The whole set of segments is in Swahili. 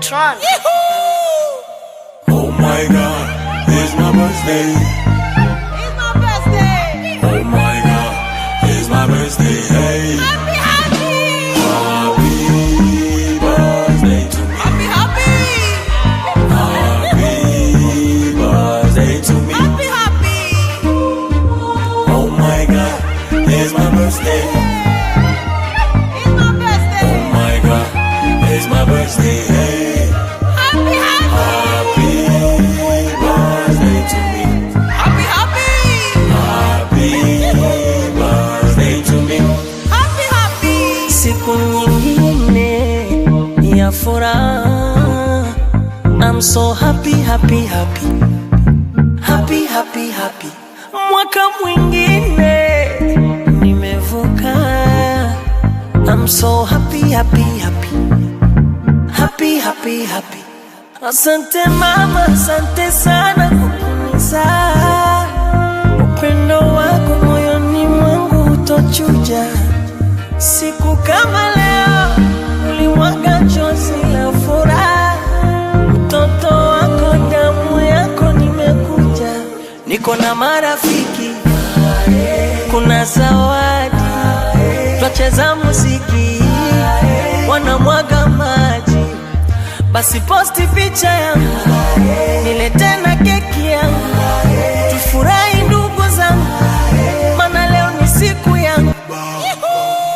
Tron. Oh my God, it's my birthday. It's my birthday. Oh my God, it's my birthday. Hey. Happy, happy. Happy birthday to me. Happy, happy. Happy birthday to me. Happy, happy. Oh my God, it's my birthday. It's my birthday. Oh my God, it's my birthday. Hey. Happy, happy. Happy birthday to me. Happy, happy. Happy birthday to me. Happy, happy. Siku nyingine ya furaha. I'm so happy, happy, happy. Happy, happy, happy. Mwaka mwingine nimevuka. I'm so happy, happy, happy. Happy, happy, happy. Asante mama, asante sana kukunizaa. Upendo wako moyoni mwangu utochuja. Siku kama leo ulimwaga chozi la furaha. Mtoto wako damu yako nimekuja. Niko na marafiki, kuna zawadi, twacheza muziki, wanamwaga maji. Basi posti picha yangu, nilete na keki yangu, tufurahi ndugu zangu, maana leo ni siku yangu.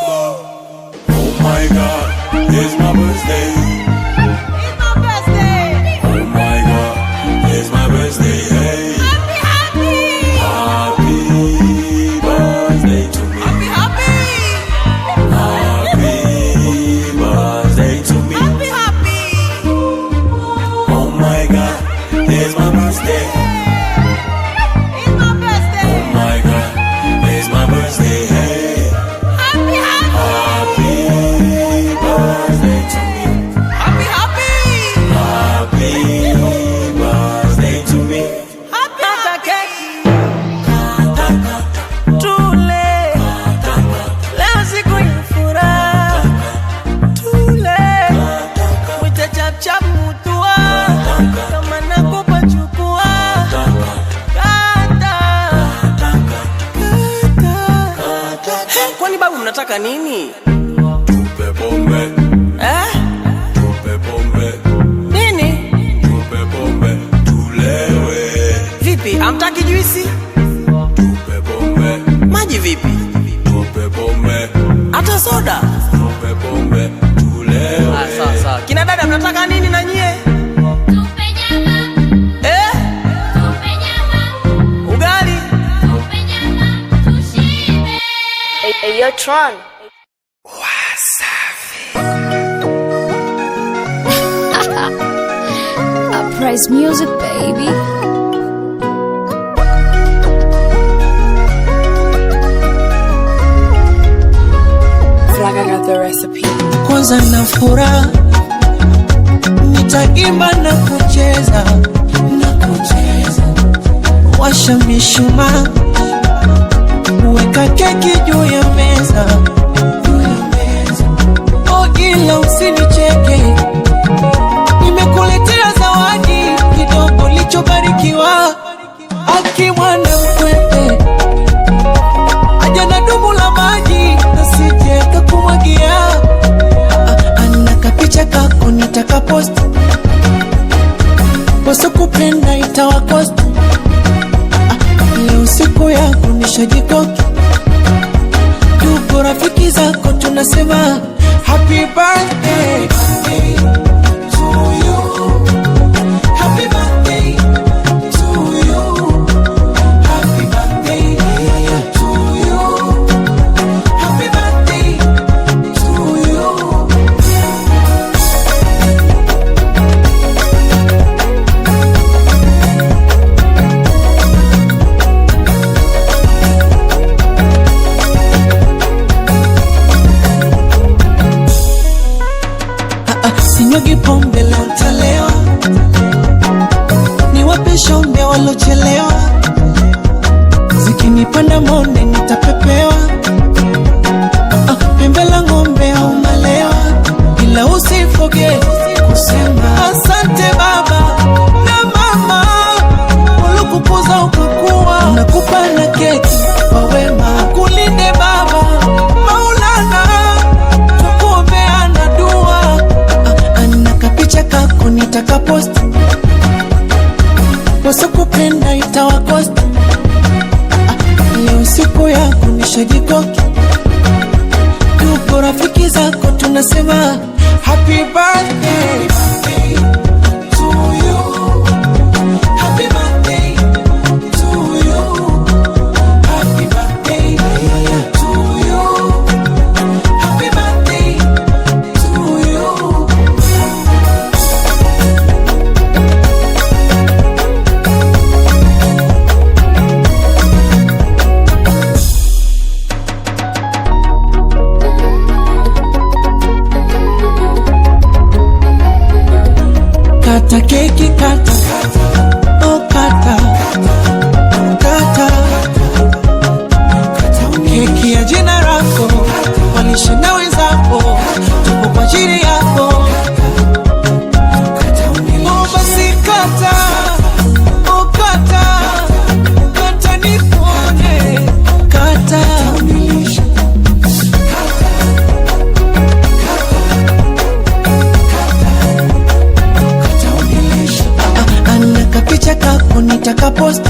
Oh my God, it's my birthday. It's my birthday. Oh my God, it's my birthday. Hey. Happy, happy. Happy birthday to me. Happy, happy. Happy birthday to me. Happy, happy. Oh my God, it's my birthday. It's my birthday. Oh my God, it's my birthday. Hey. Happy, happy. Happy birthday to me. Happy, happy. Happy birthday to me. Happy, Kata happy. keki, tule, leo siku ya furaha. Tule, mwite chap chap mutua, kama nakupa chukua. Kata, kwani babu mnataka nini? Tupe pombe, tupe pombe, Nini? tupe pombe, tulewe. Vipi, amtaki juisi? Tupe pombe, Maji vipi? tupe pombe, Hata soda? tupe pombe, tulewe. Sawa. Kina dada mnataka nini na nyie? Tupe nyama, tupe nyama, Ugali? tupe nyama, tushibe. Hey, yo, Tron. Uprise music, baby. Flaga got the recipe. Kwanza na furaha, nitaimba na kucheza, washa mishumaa, weka keki juu ya meza, oh ila usinicheke, nimekuletea zawadi kidogo lichobarikiwa, akimwana mkwete, aja na dumu la maji, nasije kakumwagia. Ana kapicha kako nitaka post, boso kupenda itawakost. Leo siku yako nishajikoki, tuko rafiki zako tunasema happy birthday to you. Happy birthday to you. Happy birthday to you. Happy birthday to you. Sinyagi pombe leo ntalewa, niwape shombe walochelewa, zikinipanda monde nitapepewa, pembe la ng'ombe au malewa, ila usifoge kusema Happy birthday to you. Happy birthday to you. Happy birthday to you. Happy birthday to you. Kata keki kata, oh kata, kata, keki ya jina lako, walishe na wenzako, tupo kwa ajili yako. Oh basi kata, oh kata, kata nikuone, kata. Ana kapicha kako nitaka post